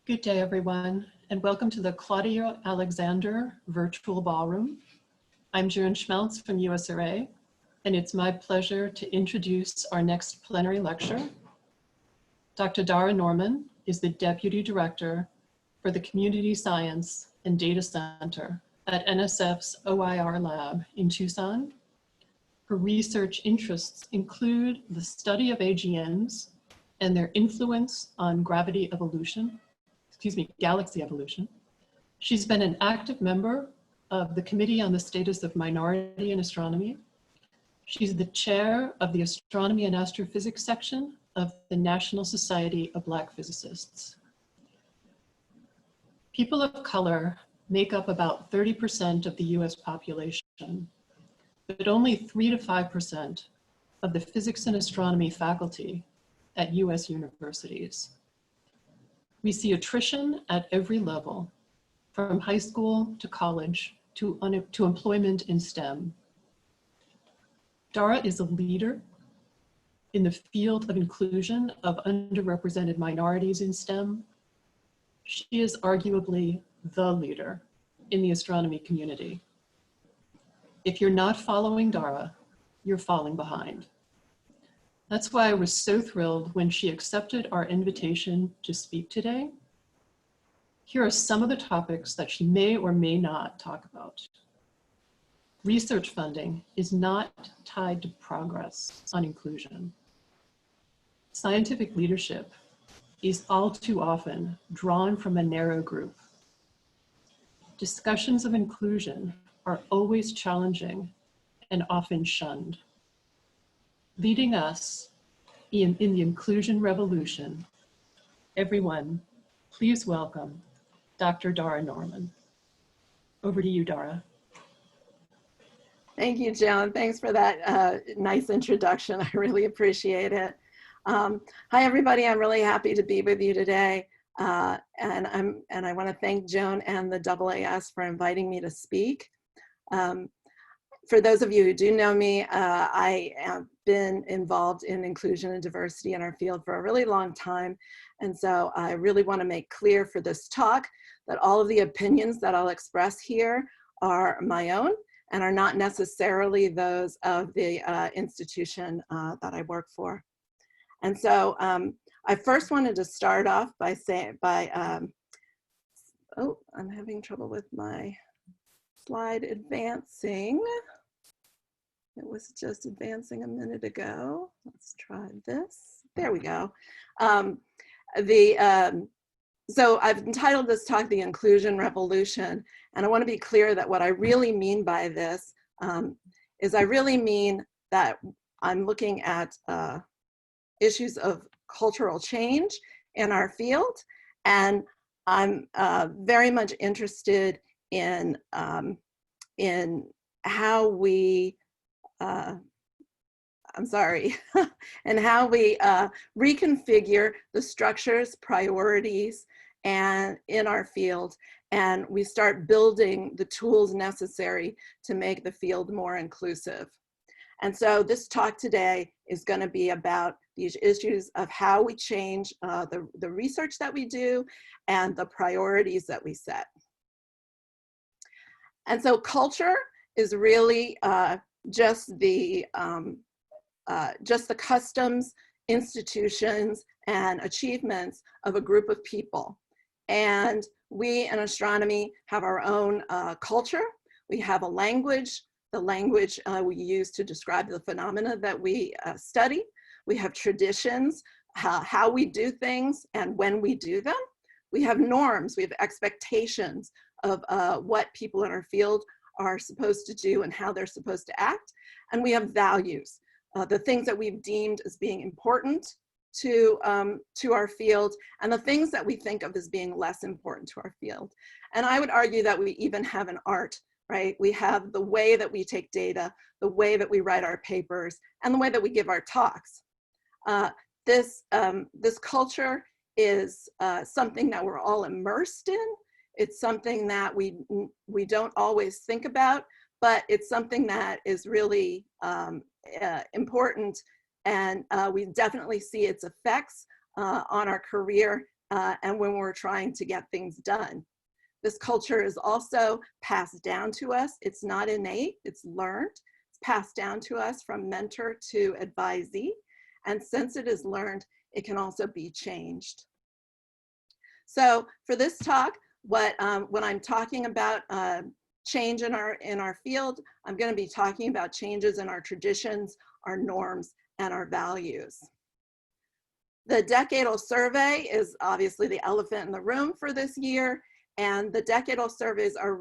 Good day, everyone, and welcome to the Claudia Alexander Virtual Ballroom. I'm June Schmeltz from USRA, and it's my pleasure to introduce our next plenary lecture. Dr. Dara Norman is the Deputy Director for the Community Science and Data Center at NSF's NOIRLab in Tucson. Her research interests include the study of AGNs and their influence on galaxy evolution. She's been an active member of the Committee on the Status of Minority in Astronomy. She's the chair of the Astronomy and Astrophysics section of the National Society of Black Physicists. People of color make up about 30% of the US population, but only 3 to 5% of the physics and astronomy faculty at US universities. We see attrition at every level, from high school to college to employment in STEM. Dara is a leader in the field of inclusion of underrepresented minorities in STEM. She is arguably the leader in the astronomy community. If you're not following Dara, you're falling behind. That's why I was so thrilled when she accepted our invitation to speak today. Here are some of the topics that she may or may not talk about. Research funding is not tied to progress on inclusion. Scientific leadership is all too often drawn from a narrow group. Discussions of inclusion are always challenging and often shunned. Leading us in the inclusion revolution, everyone, please welcome Dr. Dara Norman. Over to you, Dara. Thank you, Joan. Thanks for that nice introduction. I really appreciate it. Hi, everybody. I'm really happy to be with you today. And I want to thank Joan and the AAS for inviting me to speak. For those of you who do know me, I have been involved in inclusion and diversity in our field for a really long time. And so I really want to make clear for this talk that all of the opinions that I'll express here are my own and are not necessarily those of the institution that I work for. And so I first wanted to start off by saying, oh, I'm having trouble with my slide advancing. It was just advancing a minute ago. Let's try this. There we go. So I've entitled this talk, The Inclusion Revolution, and I want to be clear that what I really mean by this is I really mean that I'm looking at issues of cultural change in our field, and I'm very much interested in how we and how we reconfigure the structures, priorities, and in our field, and we start building the tools necessary to make the field more inclusive. And so this talk today is going to be about these issues of how we change the research that we do and the priorities that we set. And so culture is really just the customs, institutions, and achievements of a group of people. And we in astronomy have our own culture. We have a language, the language we use to describe the phenomena that we study. We have traditions, how we do things and when we do them. We have norms, we have expectations of what people in our field are supposed to do and how they're supposed to act. And we have values, the things that we've deemed as being important to our field, and the things that we think of as being less important to our field. And I would argue that we even have an art, right? We have the way that we take data, the way that we write our papers, and the way that we give our talks. This culture is something that we're all immersed in. It's something that we don't always think about, but it's something that is really important, and we definitely see its effects on our career and when we're trying to get things done. This culture is also passed down to us. It's not innate, it's learned. It's passed down to us from mentor to advisee. And since it is learned, it can also be changed. So for this talk, when I'm talking about change in our field, I'm going to be talking about changes in our traditions, our norms, and our values. The decadal survey is obviously the elephant in the room for this year, and the decadal surveys are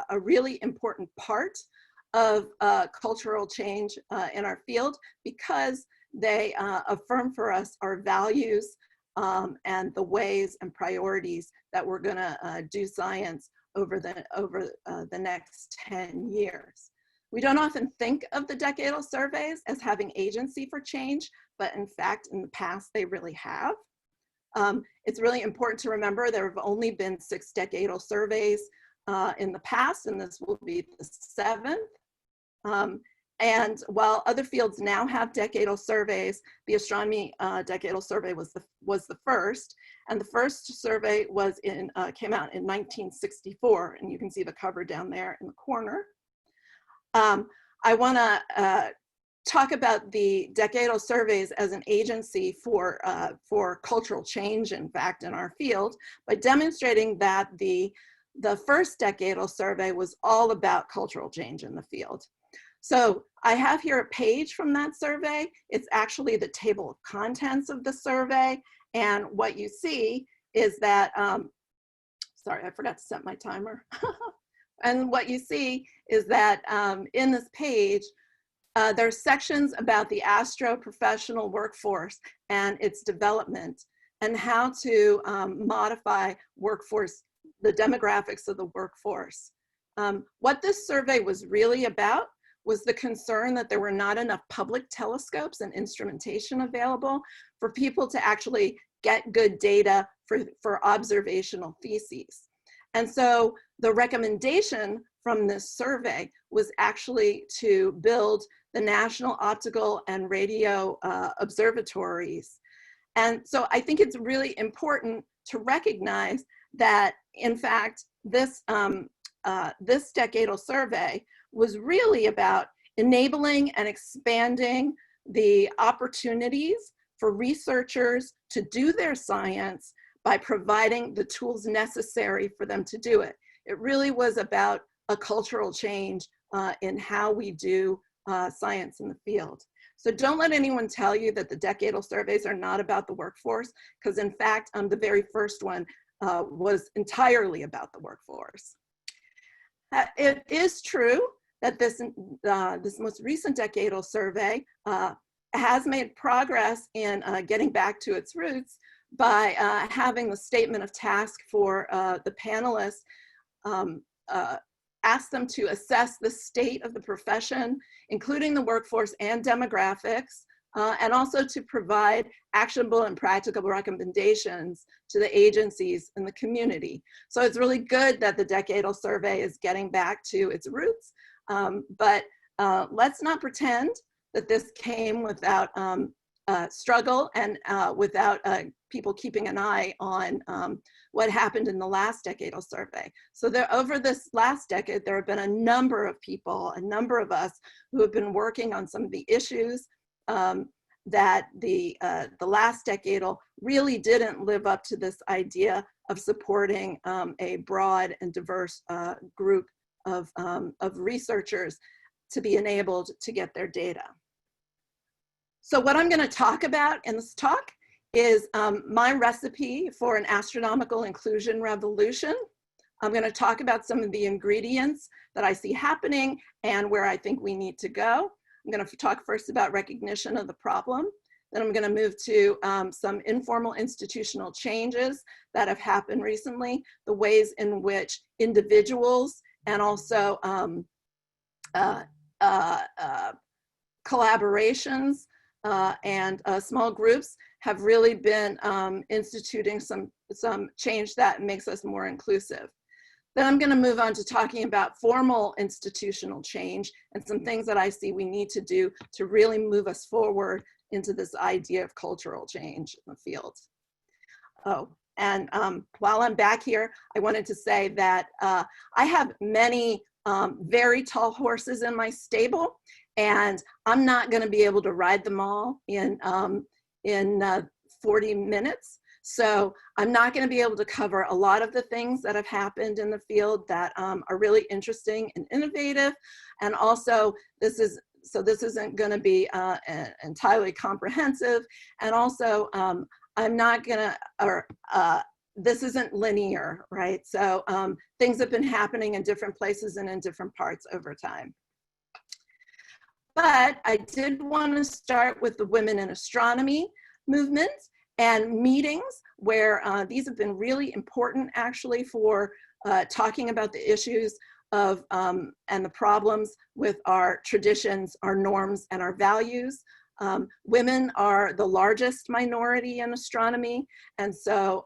a really important part of cultural change in our field because they affirm for us our values and the ways and priorities that we're going to do science over the next 10 years. We don't often think of the decadal surveys as having agency for change, but in fact, in the past, they really have. It's really important to remember there have only been 6 decadal surveys in the past, and this will be the 7th. And while other fields now have decadal surveys, the astronomy decadal survey was the first, and the first survey was came out in 1964, and you can see the cover down there in the corner. I want to talk about the decadal surveys as an agency for cultural change, in fact, in our field, by demonstrating that the first decadal survey was all about cultural change in the field. So I have here a page from that survey. It's actually the table of contents of the survey. And what you see is that, sorry, I forgot to set my timer. And what you see is that in this page, there's sections about the astro-professional workforce and its development and how to modify workforce, the demographics of the workforce. What this survey was really about was the concern that there were not enough public telescopes and instrumentation available for people to actually get good data for observational theses. And so the recommendation from this survey was actually to build the National Optical and Radio Observatories. And so I think it's really important to recognize that, in fact, this decadal survey was really about enabling and expanding the opportunities for researchers to do their science by providing the tools necessary for them to do it. It really was about a cultural change in how we do science in the field. So don't let anyone tell you that the decadal surveys are not about the workforce, because in fact, the very first one was entirely about the workforce. It is true that this most recent decadal survey has made progress in getting back to its roots by having the statement of task for the panelists ask them to assess the state of the profession, including the workforce and demographics, and also to provide actionable and practical recommendations to the agencies in the community. So it's really good that the decadal survey is getting back to its roots, but let's not pretend that this came without struggle and without people keeping an eye on what happened in the last decadal survey. So over this last decade, there have been a number of people, a number of us who have been working on some of the issues that the last decadal really didn't live up to this idea of supporting a broad and diverse group of researchers to be enabled to get their data. So what I'm going to talk about in this talk is my recipe for an astronomical inclusion revolution. I'm going to talk about some of the ingredients that I see happening and where I think we need to go. I'm going to talk first about recognition of the problem. Then I'm going to move to some informal institutional changes that have happened recently, the ways in which individuals and also collaborations and small groups have really been instituting some change that makes us more inclusive. Then I'm going to move on to talking about formal institutional change and some things that I see we need to do to really move us forward into this idea of cultural change in the field. Oh, while I'm back here, I wanted to say that I have many very tall horses in my stable, and I'm not going to be able to ride them all in 40 minutes. So I'm not going to be able to cover a lot of the things that have happened in the field that are really interesting and innovative. And also, this isn't going to be entirely comprehensive. And also, I'm not going to, this isn't linear, right? So things have been happening in different places and in different parts over time. But I did want to start with the Women in Astronomy movement and meetings where these have been really important actually for talking about the issues of and the problems with our traditions, our norms, and our values. Women are the largest minority in astronomy, and so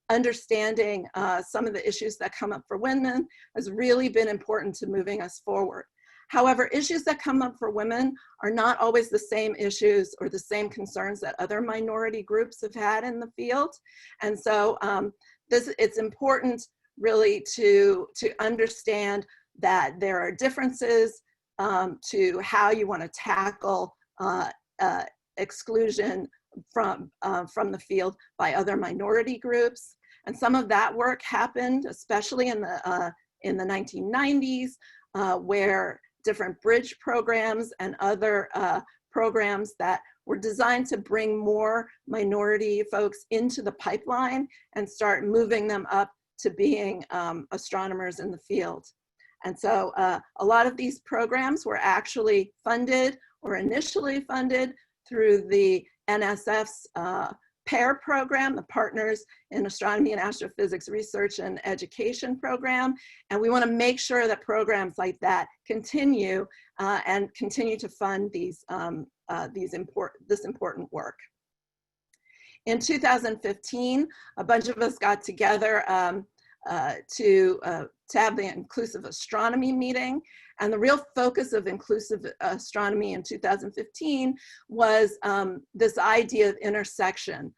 understanding some of the issues that come up for women has really been important to moving us forward. However, issues that come up for women are not always the same issues or the same concerns that other minority groups have had in the field. And so it's important really to understand that there are differences to how you want to tackle exclusion from the field by other minority groups. And some of that work happened, especially in the 1990s, where different bridge programs and other programs that were designed to bring more minority folks into the pipeline and start moving them up to being astronomers in the field. And so a lot of these programs were actually funded or initially funded through the NSF's PAIR program, the Partners in Astronomy and Astrophysics Research and Education program. And we want to make sure that programs like that continue and continue to fund these, this important work. In 2015, a bunch of us got together to have the Inclusive Astronomy meeting. And the real focus of Inclusive Astronomy in 2015 was this idea of intersection.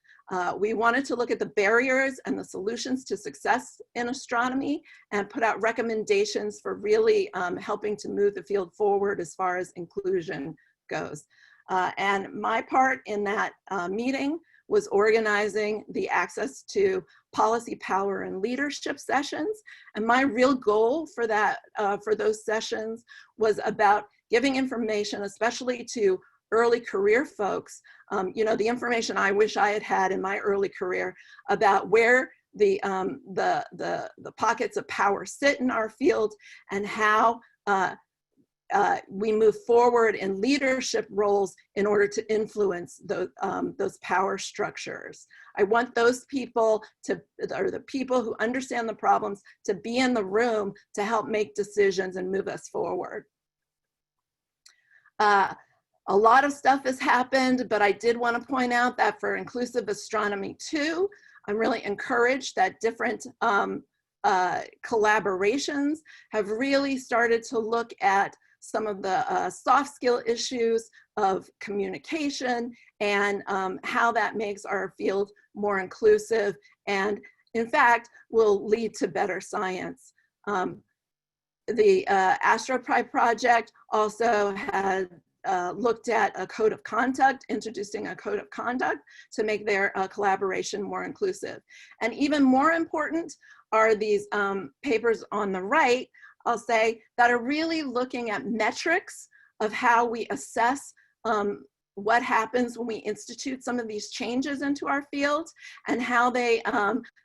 We wanted to look at the barriers and the solutions to success in astronomy and put out recommendations for really helping to move the field forward as far as inclusion goes. And my part in that meeting was organizing the access to policy, power, and leadership sessions. And my real goal for that, for those sessions, was about giving information, especially to early career folks, you know, the information I wish I had had in my early career about where the pockets of power sit in our field and how we move forward in leadership roles in order to influence those power structures. I want those people to, or the people who understand the problems, to be in the room to help make decisions and move us forward. A lot of stuff has happened, but I did want to point out that for Inclusive Astronomy 2, I'm really encouraged that different collaborations have really started to look at some of the soft skill issues of communication and how that makes our field more inclusive and, in fact, will lead to better science. The AstroPri project also had looked at a code of conduct, introducing a code of conduct to make their collaboration more inclusive. And even more important are these papers on the right, I'll say, that are really looking at metrics of how we assess what happens when we institute some of these changes into our field and how they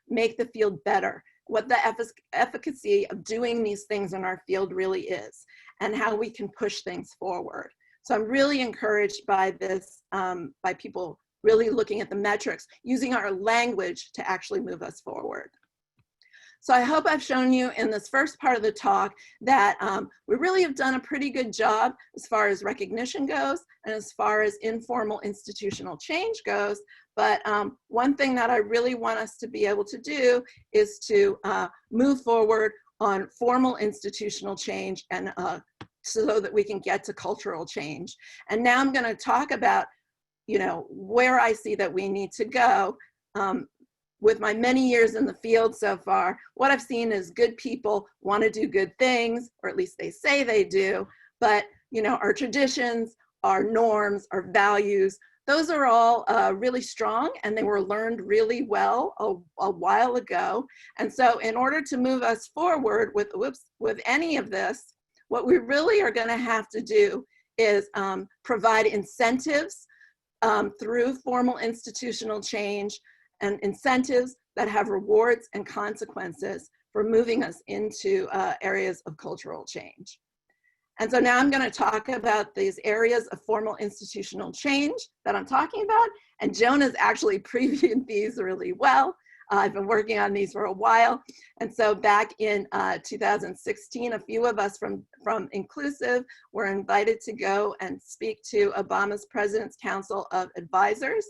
make the field better, what the efficacy of doing these things in our field really is, and how we can push things forward. So I'm really encouraged by this, by people really looking at the metrics, using our language to actually move us forward. So I hope I've shown you in this first part of the talk that we really have done a pretty good job as far as recognition goes and as far as informal institutional change goes. But one thing that I really want us to be able to do is to move forward on formal institutional change and so that we can get to cultural change. And now I'm going to talk about, you know, where I see that we need to go. with my many years in the field so far, what I've seen is good people want to do good things, or at least they say they do, but you know, our traditions, our norms, our values, those are all really strong, and they were learned really well a while ago. And so in order to move us forward with any of this, what we really are going to have to do is provide incentives through formal institutional change, and incentives that have rewards and consequences for moving us into areas of cultural change. And so now I'm going to talk about these areas of formal institutional change that I'm talking about. And Joan has actually previewed these really well. I've been working on these for a while. And so back in 2016, a few of us from Inclusive were invited to go and speak to Obama's President's Council of Advisors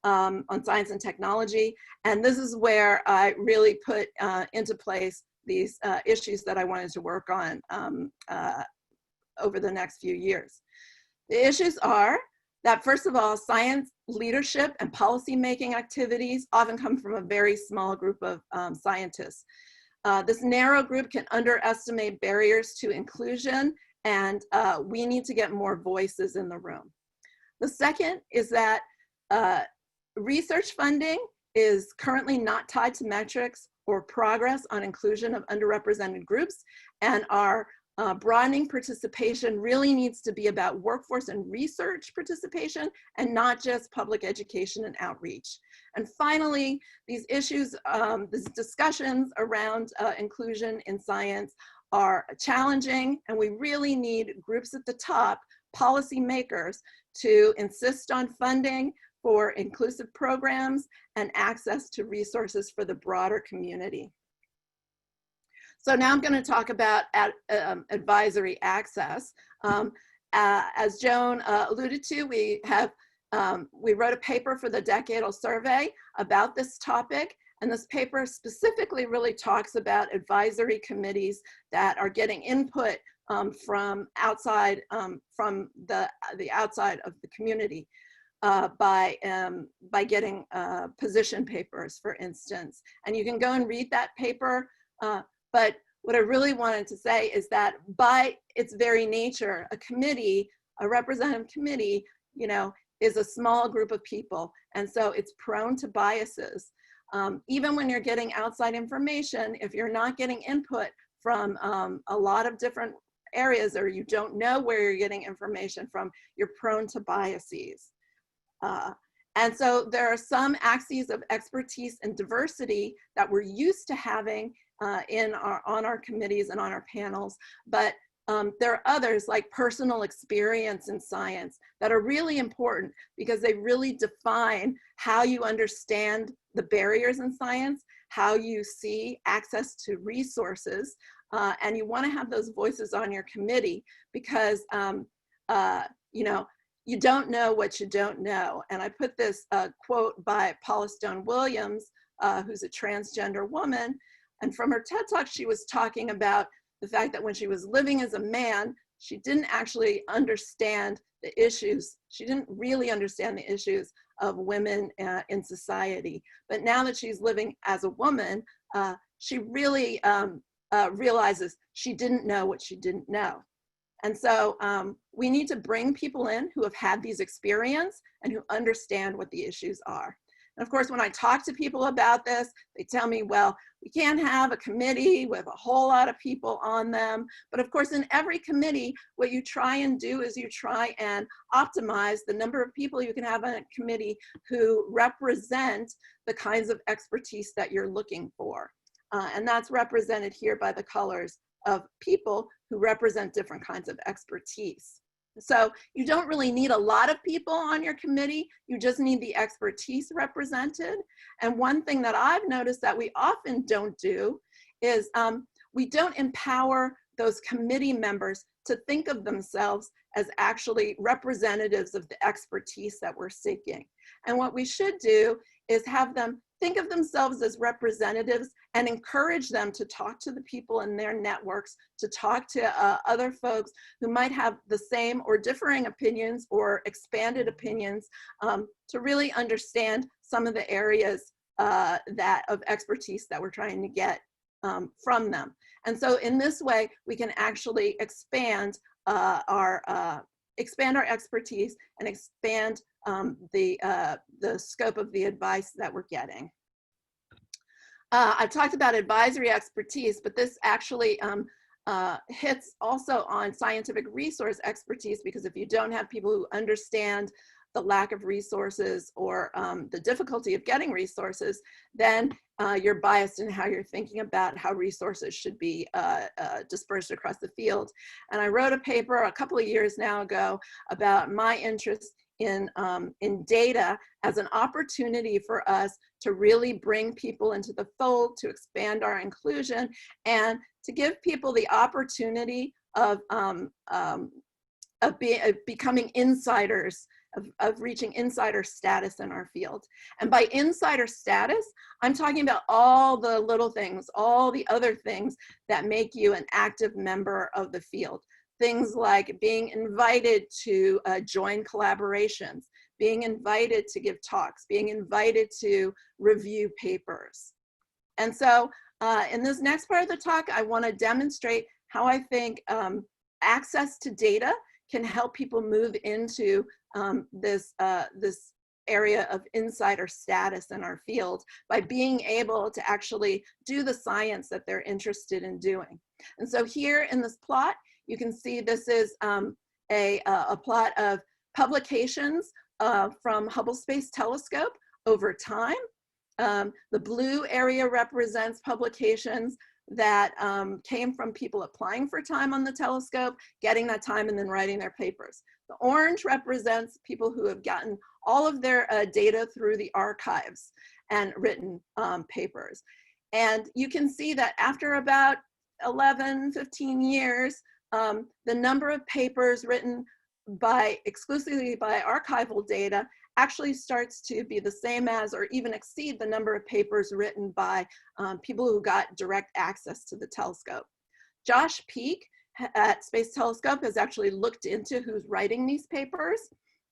on science and technology. And this is where I really put into place these issues that I wanted to work on over the next few years. The issues are that, first of all, science leadership and policy-making activities often come from a very small group of scientists. This narrow group can underestimate barriers to inclusion, and we need to get more voices in the room. The second is that research funding is currently not tied to metrics or progress on inclusion of underrepresented groups, and our broadening participation really needs to be about workforce and research participation, and not just public education and outreach. And finally, these issues, these discussions around inclusion in science are challenging, and we really need groups at the top, policymakers, to insist on funding for inclusive programs and access to resources for the broader community. So now I'm going to talk about advisory access. As Joan alluded to, we wrote a paper for the decadal survey about this topic, and this paper specifically really talks about advisory committees that are getting input from outside, from the outside of the community by getting position papers, for instance. And you can go and read that paper. But what I really wanted to say is that by its very nature, a committee, a representative committee, you know, is a small group of people. And so it's prone to biases. Even when you're getting outside information, if you're not getting input from a lot of different areas, or you don't know where you're getting information from, you're prone to biases. And so there are some axes of expertise and diversity that we're used to having on our committees and on our panels, but there are others, like personal experience in science, that are really important because they really define how you understand the barriers in science, how you see access to resources, and you want to have those voices on your committee because you know, you don't know what you don't know. And I put this quote by Paula Stone Williams, who's a transgender woman. And from her TED Talk, she was talking about the fact that when she was living as a man, she didn't actually understand the issues. She didn't really understand the issues of women in society. But now that she's living as a woman, she really realizes she didn't know what she didn't know. And so we need to bring people in who have had these experiences and who understand what the issues are. And of course, when I talk to people about this, they tell me, well, we can't have a committee with a whole lot of people on them. But of course, in every committee, what you try and do is you try and optimize the number of people you can have on a committee who represent the kinds of expertise that you're looking for. And that's represented here by the colors of people who represent different kinds of expertise. So you don't really need a lot of people on your committee, you just need the expertise represented. And one thing that I've noticed that we often don't do is we don't empower those committee members to think of themselves as actually representatives of the expertise that we're seeking. And what we should do is have them think of themselves as representatives and encourage them to talk to the people in their networks, to talk to other folks who might have the same or differing opinions or expanded opinions, to really understand some of the areas of expertise that we're trying to get from them. And so in this way, we can actually expand our expertise and expand the scope of the advice that we're getting. I've talked about advisory expertise, but this actually hits also on scientific resource expertise, because if you don't have people who understand the lack of resources or the difficulty of getting resources, then you're biased in how you're thinking about how resources should be dispersed across the field. And I wrote a paper a couple of years now ago about my interest in data as an opportunity for us to really bring people into the fold, to expand our inclusion, and to give people the opportunity of becoming insiders, of reaching insider status in our field. And by insider status, I'm talking about all the little things, all the other things that make you an active member of the field. Things like being invited to join collaborations, being invited to give talks, being invited to review papers. And so in this next part of the talk, I want to demonstrate how I think access to data can help people move into this area of insider status in our field by being able to actually do the science that they're interested in doing. And so here in this plot, you can see this is a plot of publications from Hubble Space Telescope over time. The blue area represents publications that came from people applying for time on the telescope, getting that time, and then writing their papers. The orange represents people who have gotten all of their data through the archives and written papers. And you can see that after about 11, 15 years, the number of papers written exclusively by archival data actually starts to be the same as, or even exceed, the number of papers written by people who got direct access to the telescope. Josh Peak at Space Telescope has actually looked into who's writing these papers,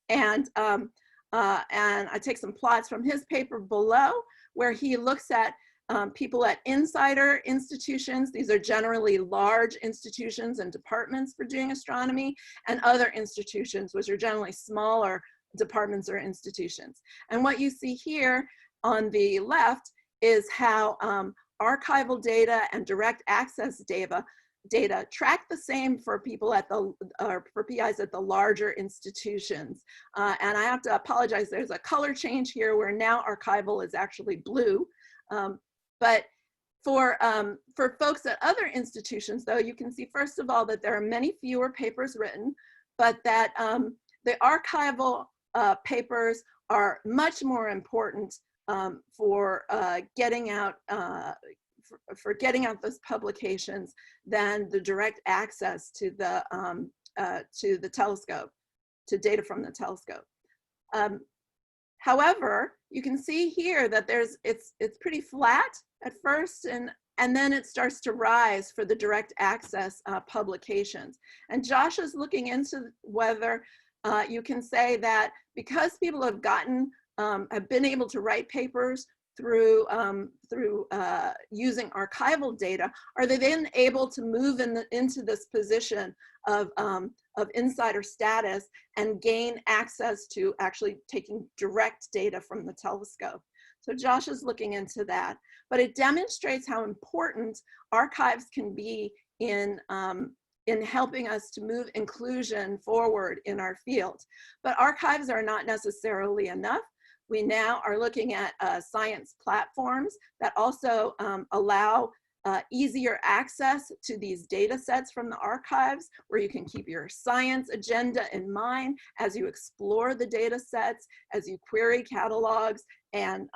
and I take some plots from his paper below, where he looks at people at insider institutions. These are generally large institutions and departments for doing astronomy, and other institutions, which are generally smaller departments or institutions. And what you see here on the left is how archival data and direct access data track the same for people at for PIs at the larger institutions. And I have to apologize, there's a color change here where now archival is actually blue. But for folks at other institutions, though, you can see, first of all, that there are many fewer papers written, but that the archival papers are much more important for getting out those publications than the direct access to the telescope, to data from the telescope. However, you can see here that it's pretty flat at first, and then it starts to rise for the direct access publications. And Josh is looking into whether you can say that because people have been able to write papers through using archival data, are they then able to move into this position of insider status and gain access to actually taking direct data from the telescope? So Josh is looking into that, but it demonstrates how important archives can be in helping us to move inclusion forward in our field. But archives are not necessarily enough. We now are looking at science platforms that also allow easier access to these data sets from the archives, where you can keep your science agenda in mind as you explore the data sets, as you query catalogs and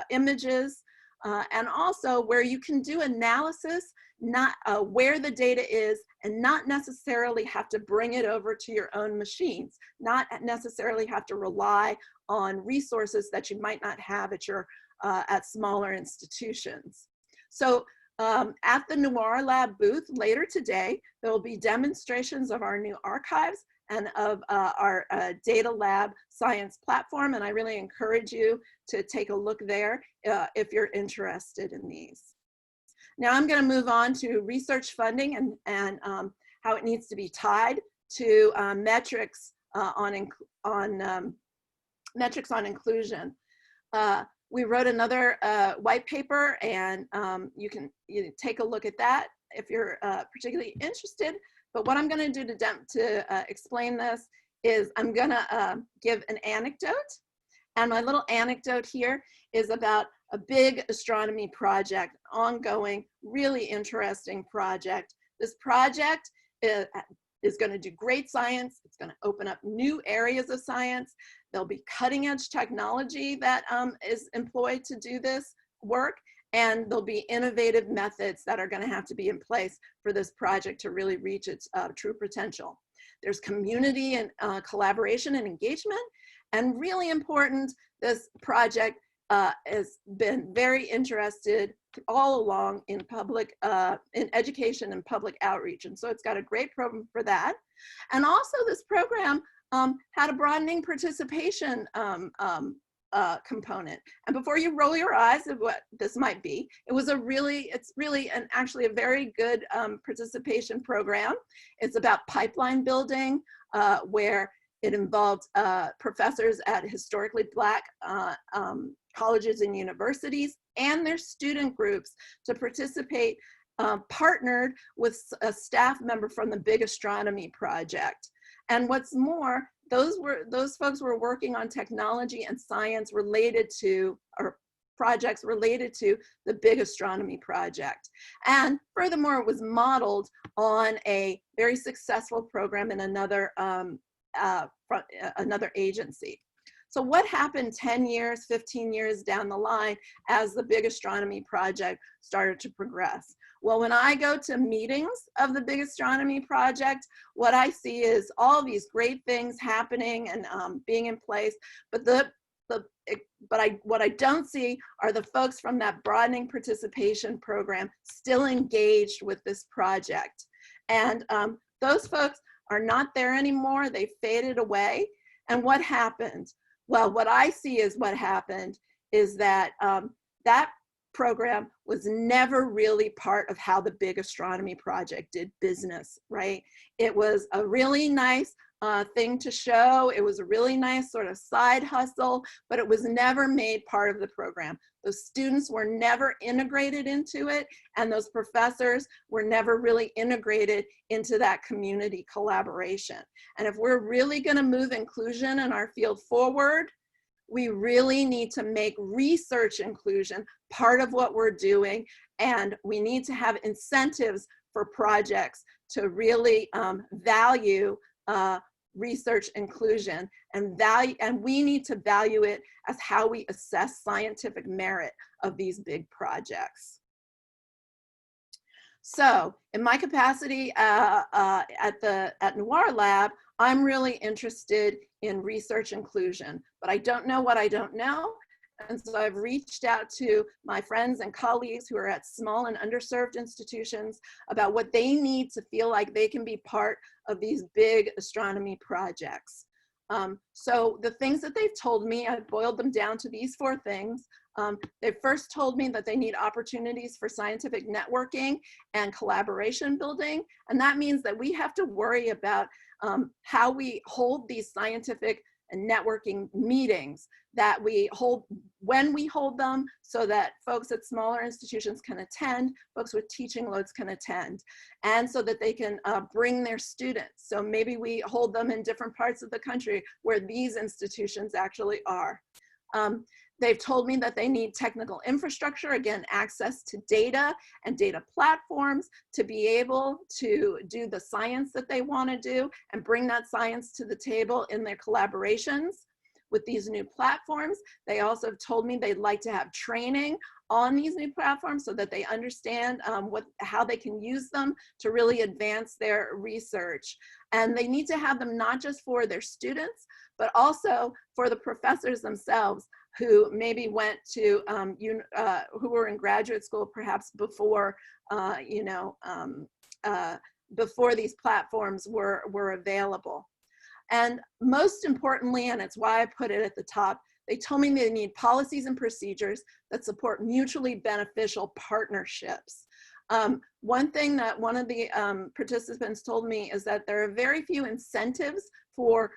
images, and also where you can do analysis, not where the data is, and not necessarily have to bring it over to your own machines, not necessarily have to rely on resources that you might not have at smaller institutions. So at the NOIRLab booth later today, there will be demonstrations of our new archives and of our Data Lab science platform. And I really encourage you to take a look there if you're interested in these. Now I'm going to move on to research funding and how it needs to be tied to metrics on inclusion. We wrote another white paper, and you can take a look at that if you're particularly interested. But what I'm going to do to explain this is I'm going to give an anecdote. And my little anecdote here is about a big astronomy project, ongoing, really interesting project. This project is going to do great science. It's going to open up new areas of science. There'll be cutting edge technology that is employed to do this work. And there'll be innovative methods that are going to have to be in place for this project to really reach its true potential. There's community and collaboration and engagement. And really important, this project has been very interested all along in public, in education and public outreach. And so it's got a great program for that. And also this program had a broadening participation component. And before you roll your eyes at what this might be, it's really actually a very good participation program. It's about pipeline building, where it involved professors at historically Black colleges and universities and their student groups to participate, partnered with a staff member from the Big Astronomy Project. And what's more, those folks were working on technology and science related to, or projects related to, the Big Astronomy Project. And furthermore, it was modeled on a very successful program in another agency. So what happened 10 years, 15 years down the line as the Big Astronomy Project started to progress? Well, when I go to meetings of the Big Astronomy Project, what I see is all these great things happening and being in place, but what I don't see are the folks from that broadening participation program still engaged with this project. And those folks are not there anymore. They faded away. And what happened? Well, what I see is what happened is that that program was never really part of how the Big Astronomy Project did business, right? It was a really nice thing to show. It was a really nice sort of side hustle, but it was never made part of the program. Those students were never integrated into it, and those professors were never really integrated into that community collaboration. And if we're really going to move inclusion in our field forward, we really need to make research inclusion part of what we're doing, and we need to have incentives for projects to really value research inclusion and we need to value it as how we assess scientific merit of these big projects. So in my capacity at NOIRLab, I'm really interested in research inclusion, but I don't know what I don't know. And so I've reached out to my friends and colleagues who are at small and underserved institutions about what they need to feel like they can be part of these big astronomy projects. So the things that they've told me, I've boiled them down to these 4 things. They first told me that they need opportunities for scientific networking and collaboration building. And that means that we have to worry about how we hold these scientific and networking meetings, that we hold when we hold them, so that folks at smaller institutions can attend, folks with teaching loads can attend, and so that they can bring their students. So maybe we hold them in different parts of the country where these institutions actually are. They've told me that they need technical infrastructure, again, access to data and data platforms to be able to do the science that they want to do and bring that science to the table in their collaborations with these new platforms. They also have told me they'd like to have training on these new platforms so that they understand how they can use them to really advance their research. And they need to have them not just for their students, but also for the professors themselves, who maybe went to, who were in graduate school perhaps before, before these platforms were available. And most importantly, and it's why I put it at the top, they told me they need policies and procedures that support mutually beneficial partnerships. One thing that one of the participants told me is that there are very few incentives for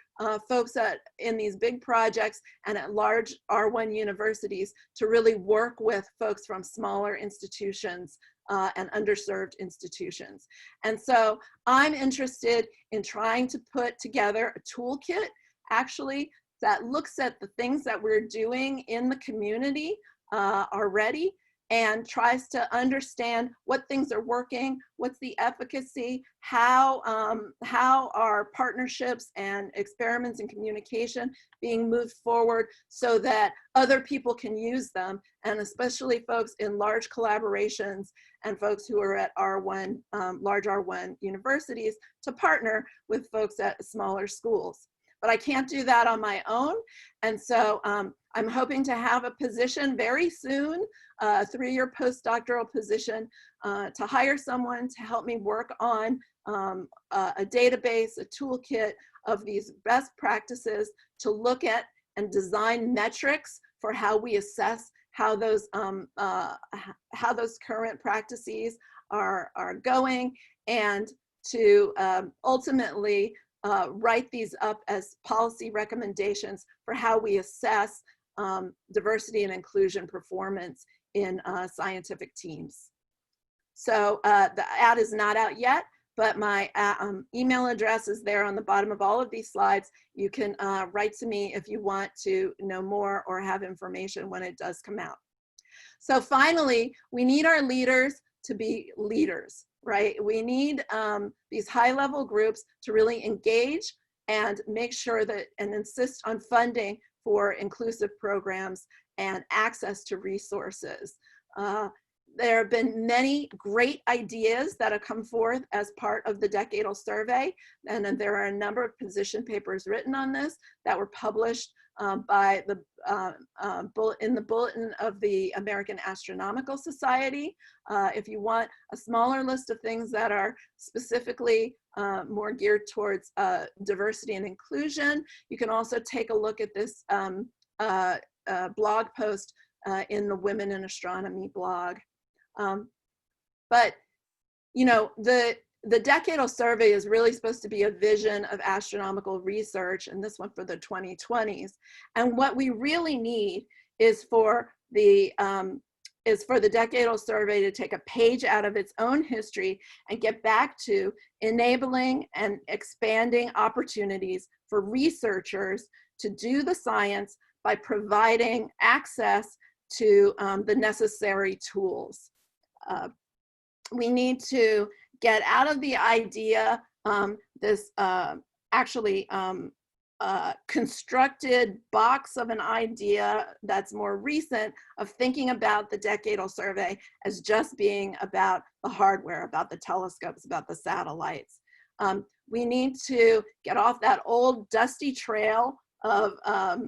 folks in these big projects and at large R1 universities to really work with folks from smaller institutions and underserved institutions. And so I'm interested in trying to put together a toolkit, actually, that looks at the things that we're doing in the community already and tries to understand what things are working, what's the efficacy, how are partnerships and experiments and communication being moved forward so that other people can use them, and especially folks in large collaborations and folks who are at R1, large R1 universities, to partner with folks at smaller schools. But I can't do that on my own. And so I'm hoping to have a position very soon, a 3-year postdoctoral position, to hire someone to help me work on a database, a toolkit of these best practices to look at and design metrics for how we assess how those current practices are going, and to ultimately write these up as policy recommendations for how we assess diversity and inclusion performance in scientific teams. So the ad is not out yet, but my email address is there on the bottom of all of these slides. You can write to me if you want to know more or have information when it does come out. So finally, we need our leaders to be leaders, right? We need these high-level groups to really engage and make sure that and insist on funding for inclusive programs and access to resources. There have been many great ideas that have come forth as part of the decadal survey, and there are a number of position papers written on this that were published by the in the bulletin of the American Astronomical Society. If you want a smaller list of things that are specifically more geared towards diversity and inclusion, you can also take a look at this blog post in the Women in Astronomy blog. But you know, the decadal survey is really supposed to be a vision of astronomical research, and this one for the 2020s. And what we really need is for the decadal survey to take a page out of its own history and get back to enabling and expanding opportunities for researchers to do the science by providing access to the necessary tools. We need to get out of the idea, this constructed box of an idea that's more recent, of thinking about the decadal survey as just being about the hardware, about the telescopes, about the satellites. We need to get off that old dusty trail of how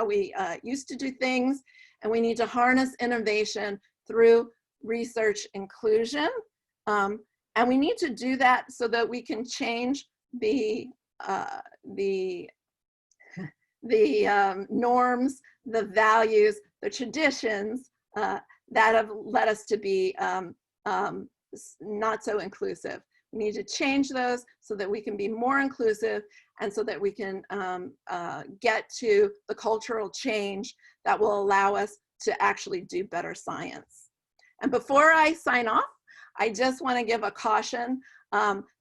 we used to do things, and we need to harness innovation through research inclusion. And we need to do that so that we can change the norms, the values, the traditions that have led us to be not so inclusive. We need to change those so that we can be more inclusive, and so that we can get to the cultural change that will allow us to actually do better science. And before I sign off, I just want to give a caution.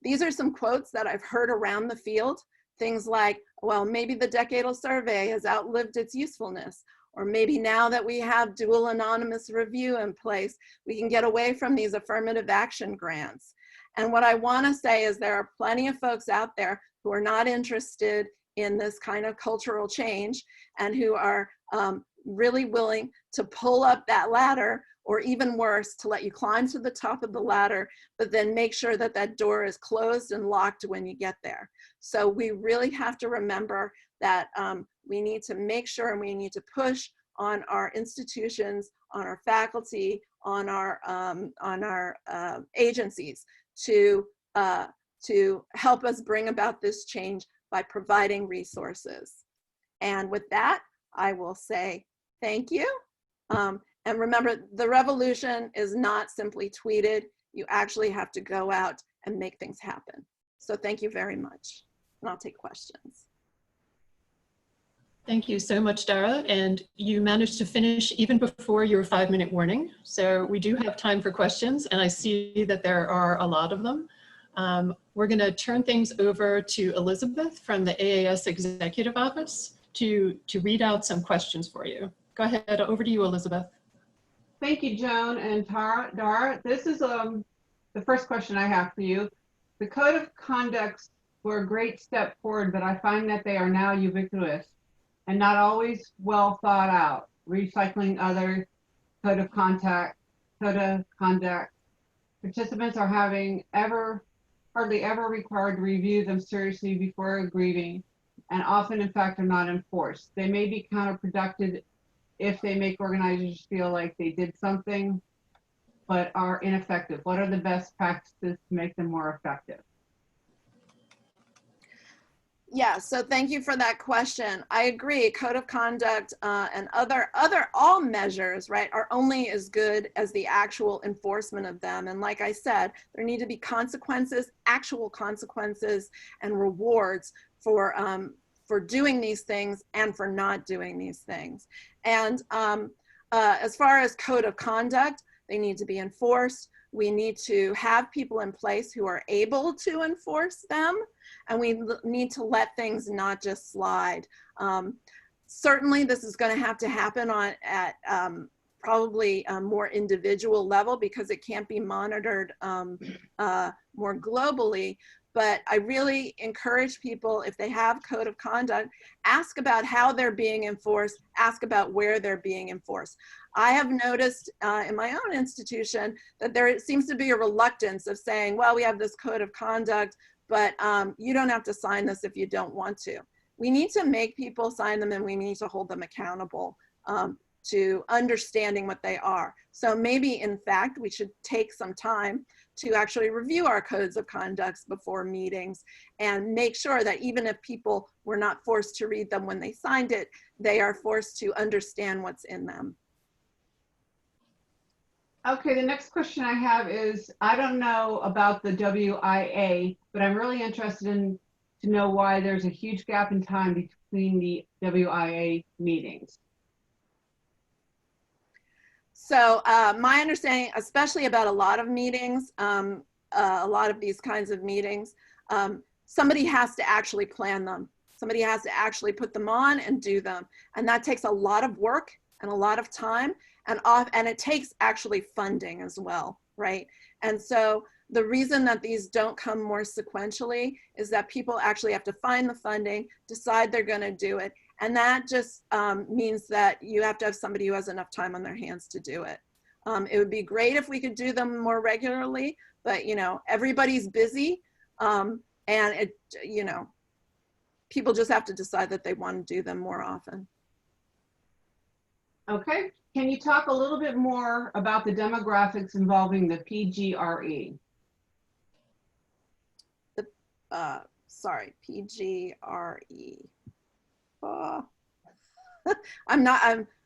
These are some quotes that I've heard around the field. Things like, well, maybe the decadal survey has outlived its usefulness, or maybe now that we have dual anonymous review in place, we can get away from these affirmative action grants. And what I want to say is there are plenty of folks out there who are not interested in this kind of cultural change, and who are really willing to pull up that ladder, or even worse, to let you climb to the top of the ladder, but then make sure that that door is closed and locked when you get there. So we really have to remember that we need to make sure, and we need to push on our institutions, on our faculty, on our agencies to to help us bring about this change by providing resources. And with that, I will say thank you. And remember, the revolution is not simply tweeted. You actually have to go out and make things happen. So thank you very much. And I'll take questions. Thank you so much, Dara. And you managed to finish even before your 5-minute warning. So we do have time for questions, and I see that there are a lot of them. We're going to turn things over to Elizabeth from the AAS Executive Office to read out some questions for you. Go ahead, over to you, Elizabeth. Thank you, Joan and Dara. This is the first question I have for you. The code of conducts were a great step forward, but I find that they are now ubiquitous and not always well thought out. Recycling other code of conduct. Participants are hardly ever required to review them seriously before agreeing, and often, in fact, are not enforced. They may be counterproductive if they make organizers feel like they did something, but are ineffective. What are the best practices to make them more effective? Yeah, so thank you for that question. I agree, code of conduct and all measures, right, are only as good as the actual enforcement of them. And like I said, there need to be consequences, actual consequences and rewards for doing these things and for not doing these things. And as far as code of conduct, they need to be enforced. We need to have people in place who are able to enforce them, and we need to let things not just slide. Certainly, this is going to have to happen at probably a more individual level because it can't be monitored more globally. But I really encourage people, if they have code of conduct, ask about how they're being enforced, ask about where they're being enforced. I have noticed in my own institution that there seems to be a reluctance of saying, well, we have this code of conduct, but you don't have to sign this if you don't want to. We need to make people sign them, and we need to hold them accountable to understanding what they are. So maybe, in fact, we should take some time to actually review our codes of conduct before meetings and make sure that even if people were not forced to read them when they signed it, they are forced to understand what's in them. Okay, the next question I have is, I don't know about the WIA, but I'm really interested to know why there's a huge gap in time between the WIA meetings. So my understanding, especially about a lot of meetings, a lot of these kinds of meetings, somebody has to actually plan them. Somebody has to actually put them on and do them. And that takes a lot of work and a lot of time, and it takes actually funding as well, right? And so the reason that these don't come more sequentially is that people actually have to find the funding, decide they're going to do it. And that just means that you have to have somebody who has enough time on their hands to do it. It would be great if we could do them more regularly, but everybody's busy, and people just have to decide that they want to do them more often. Okay, can you talk a little bit more about the demographics involving the PGRE? Sorry, PGRE.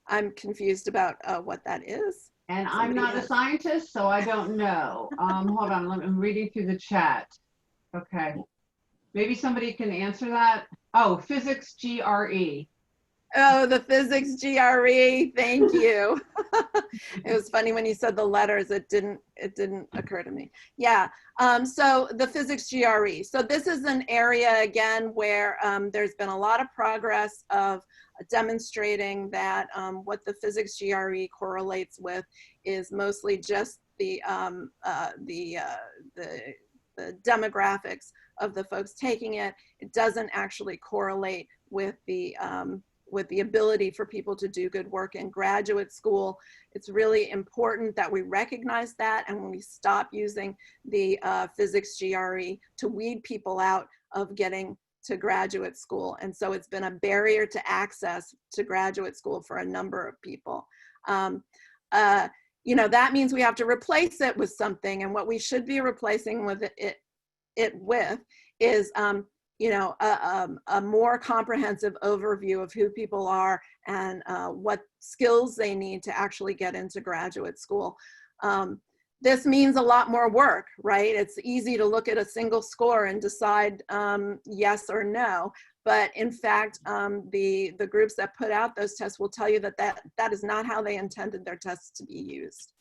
I'm confused about what that is. And I'm not a scientist, so I don't know. Hold on, I'm reading through the chat. Okay, maybe somebody can answer that. Oh, physics GRE. Oh, the physics GRE, thank you. It was funny when you said the letters, it didn't occur to me. Yeah, so the physics GRE. So this is an area, again, where there's been a lot of progress of demonstrating that what the physics GRE correlates with is mostly just the demographics of the folks taking it. It doesn't actually correlate with the ability for people to do good work in graduate school. It's really important that we recognize that, and when we stop using the physics GRE to weed people out of getting to graduate school. And so it's been a barrier to access to graduate school for a number of people. That means we have to replace it with something, and what we should be replacing with it it with is, you know, a more comprehensive overview of who people are and what skills they need to actually get into graduate school. This means a lot more work, right? It's easy to look at a single score and decide yes or no. But in fact, the groups that put out those tests will tell you that that is not how they intended their tests to be used.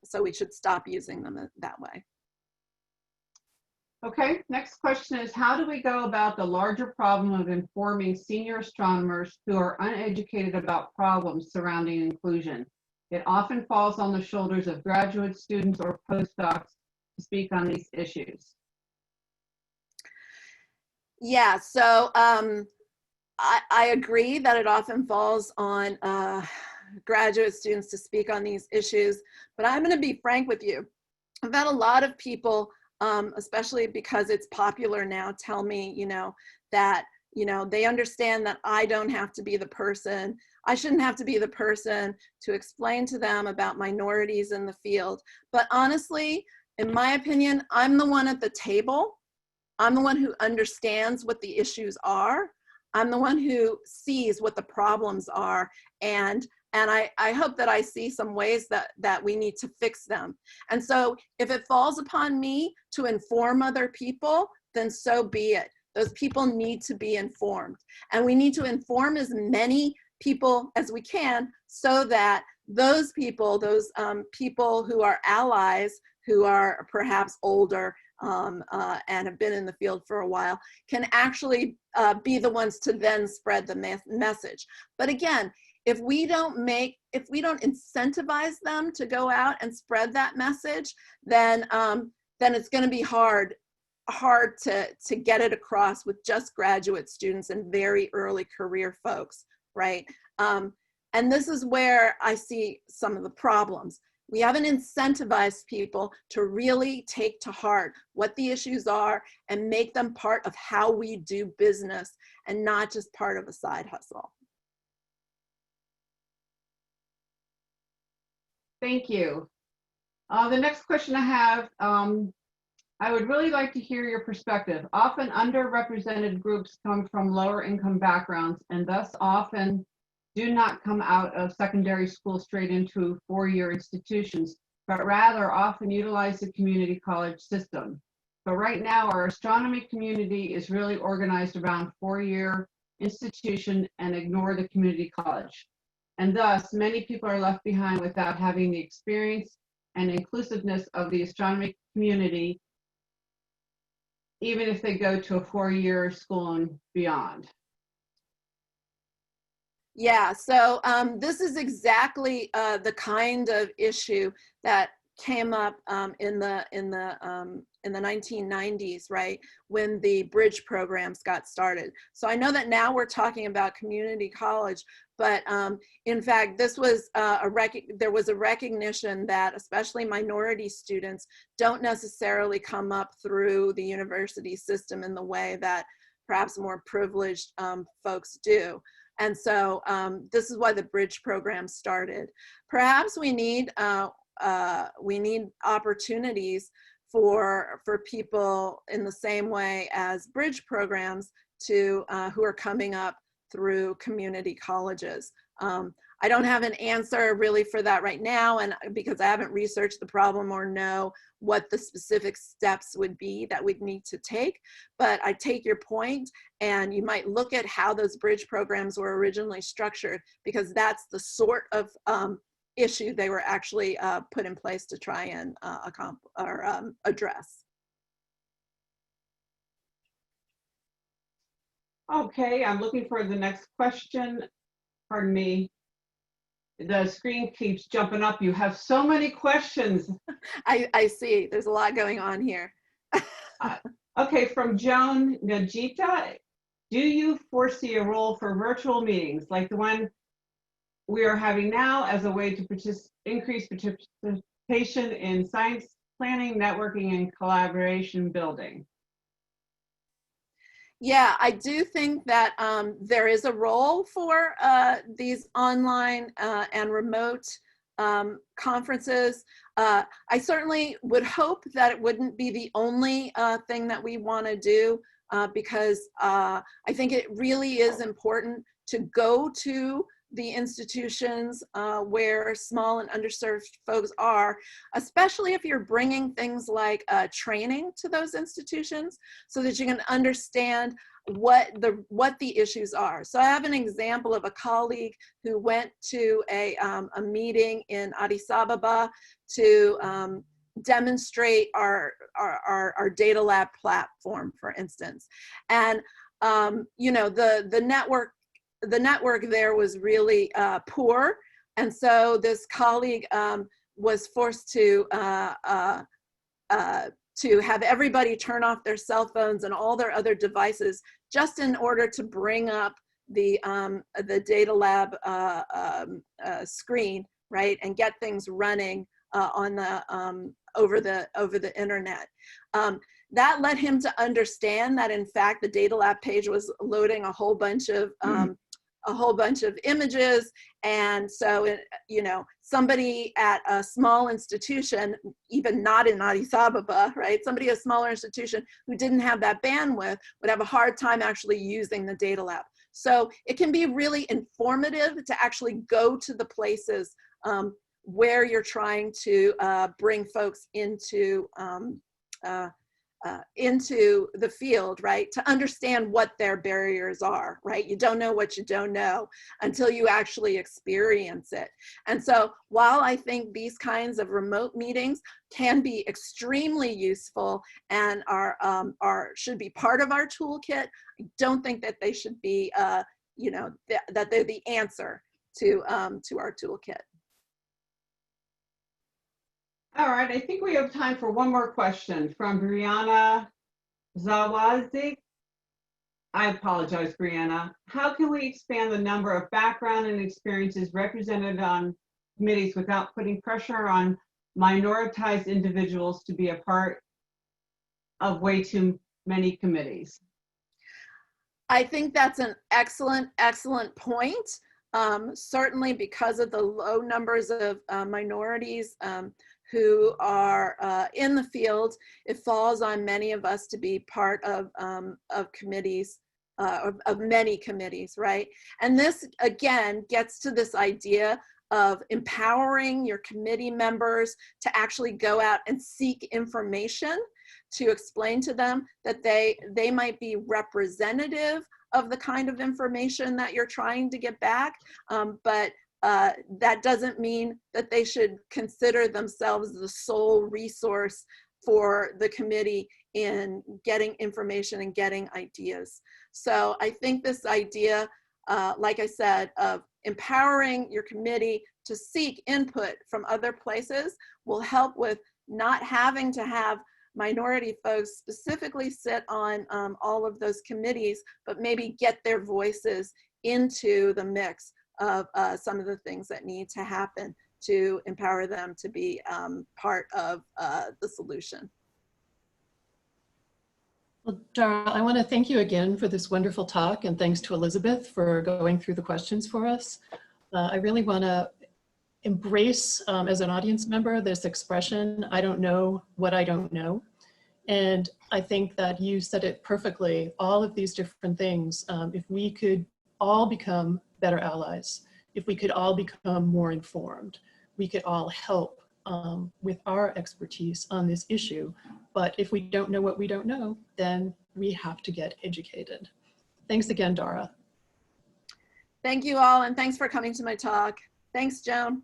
So we should stop using them that way. Okay, next question is, how do we go about the larger problem of informing senior astronomers who are uneducated about problems surrounding inclusion? It often falls on the shoulders of graduate students or postdocs to speak on these issues. Yeah, so I agree that it often falls on graduate students to speak on these issues, but I'm going to be frank with you. I've had a lot of people, especially because it's popular now, tell me, you know, that, you know, they understand that I don't have to be the person, I shouldn't have to be the person to explain to them about minorities in the field. But honestly, in my opinion, I'm the one at the table. I'm the one who understands what the issues are. I'm the one who sees what the problems are. And I hope that I see some ways that we need to fix them. And so if it falls upon me to inform other people, then so be it. Those people need to be informed. And we need to inform as many people as we can so that those people, people who are allies, who are perhaps older and have been in the field for a while, can actually be the ones to then spread the message. But again, if we don't incentivize them to go out and spread that message, then it's going to be hard to get it across with just graduate students and very early career folks, right? And this is where I see some of the problems. We haven't incentivized people to really take to heart what the issues are and make them part of how we do business and not just part of a side hustle. Thank you. The next question I have, I would really like to hear your perspective. Often underrepresented groups come from lower income backgrounds and thus often do not come out of secondary school straight into four-year institutions, but rather often utilize the community college system. But right now, our astronomy community is really organized around four-year institution and ignore the community college. And thus, many people are left behind without having the experience and inclusiveness of the astronomy community, even if they go to a four-year school and beyond. Yeah, so this is exactly the kind of issue that came up in the 1990s, right, when the bridge programs got started. So I know that now we're talking about community college, but in fact, this was there was a recognition that especially minority students don't necessarily come up through the university system in the way that perhaps more privileged folks do. And so this is why the bridge program started. Perhaps we need opportunities for people in the same way as bridge programs to who are coming up through community colleges. I don't have an answer really for that right now, and because I haven't researched the problem or know what the specific steps would be that we'd need to take, but I take your point, and you might look at how those bridge programs were originally structured, because that's the sort of issue they were actually put in place to try and address. Okay, I'm looking for the next question. Pardon me. The screen keeps jumping up. You have so many questions. I see. There's a lot going on here. Okay, from Joan Najita. Do you foresee a role for virtual meetings like the one we are having now as a way to increase participation in science planning, networking, and collaboration building? Yeah, I do think that there is a role for these online and remote conferences. I certainly would hope that it wouldn't be the only thing that we want to do, because I think it really is important to go to the institutions where small and underserved folks are, especially if you're bringing things like training to those institutions so that you can understand what the issues are. So I have an example of a colleague who went to a meeting in Addis Ababa to demonstrate our data lab platform, for instance. And you know, the network there was really poor, and so this colleague was forced to have everybody turn off their cell phones and all their other devices just in order to bring up the data lab screen, right, and get things running on the over the internet. That led him to understand that, in fact, the data lab page was loading a whole bunch of images. And so, you know, somebody at a small institution, even not in Addis Ababa, right? Somebody at a smaller institution who didn't have that bandwidth would have a hard time actually using the data lab. So it can be really informative to actually go to the places where you're trying to bring folks into the field, right? To understand what their barriers are, right? You don't know what you don't know until you actually experience it. And so while I think these kinds of remote meetings can be extremely useful and should be part of our toolkit, I don't think that they should be, you know, that they're the answer to our toolkit. All right, I think we have time for one more question from Brianna Zawazik. I apologize, Brianna. How can we expand the number of background and experiences represented on committees without putting pressure on minoritized individuals to be a part of way too many committees? I think that's an excellent point. Certainly because of the low numbers of minorities who are in the field, it falls on many of us to be part of committees, of many committees, right? And this, again, gets to this idea of empowering your committee members to actually go out and seek information, to explain to them that they might be representative of the kind of information that you're trying to get back, but that doesn't mean that they should consider themselves the sole resource for the committee in getting information and getting ideas. So I think this idea, like I said, of empowering your committee to seek input from other places will help with not having to have minority folks specifically sit on all of those committees, but maybe get their voices into the mix of some of the things that need to happen to empower them to be part of the solution. Well, Dara, I want to thank you again for this wonderful talk, and thanks to Elizabeth for going through the questions for us. I really want to embrace, as an audience member, this expression, I don't know what I don't know. And I think that you said it perfectly, all of these different things, if we could all become better allies, if we could all become more informed, we could all help with our expertise on this issue. But if we don't know what we don't know, then we have to get educated. Thanks again, Dara. Thank you all, and thanks for coming to my talk. Thanks, Joan.